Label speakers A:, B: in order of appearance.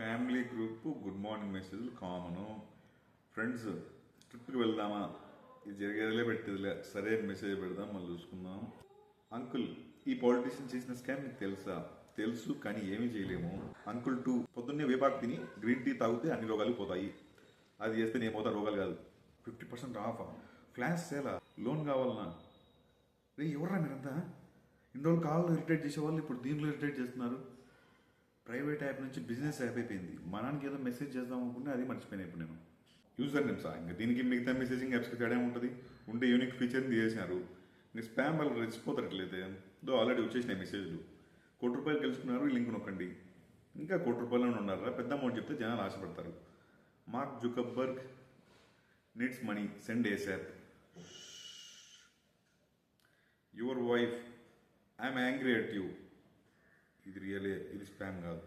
A: Family group good morning మెసేజ్లు common. Friends ట్రిప్కి వెళ్దామా, ఇది జరిగేదిలే పెట్టేదిలే, సరే మెసేజ్ పెడదాం మళ్ళీ చూసుకుందాం. అంకుల్, ఈ పాలిటీషియన్ చేసిన స్కామ్ మీకు తెలుసా? తెలుసు, కానీ ఏమీ చేయలేము. అంకుల్ 2, పొద్దున్నే వేపాకు తిని గ్రీన్ టీ తాగితే అన్ని రోగాలు పోతాయి. అది చేస్తే నేను పోతా, రోగాలు కాదు. 50% ఆఫ్, ఫ్లాష్ సేలా, లోన్ కావాలన్నా. రే ఎవర్రా మీరంతా? ఇన్ని రోజులు కాల్లో ఇరిటేట్ చేసేవాళ్ళు ఇప్పుడు దీంట్లో ఇరిటేట్ చేస్తున్నారు. ప్రైవేట్ యాప్ నుంచి బిజినెస్ యాప్ అయిపోయింది. మనానికి ఏదో మెసేజ్ చేద్దాం అనుకుంటే అది మర్చిపోయినా ఇప్పుడు నేను. యూజర్ నేమ్స్ ఇంకా దీనికి మిగతా మెసేజింగ్ యాప్స్కి తేడా ఉంటుంది. ఉంటే యూనిక్ ఫీచర్ని తీసేసినారు. ఇంకా స్పామ్ వాళ్ళు రెచ్చిపోతారట్లయితే ఆల్రెడీ వచ్చేసినాయి మెసేజ్లు. ₹1 గెలుచుకున్నారు, ఈ లింక్ నొక్కండి. ఇంకా ₹1 ఉన్నారా? పెద్ద అమౌంట్ చెప్తే జనాలు ఆశపడతారు. Mark Zuckerberg needs money, send ASAP. Your wife, I'm angry at you. ఇది రియలే, ఇది స్పామ్ కాదు.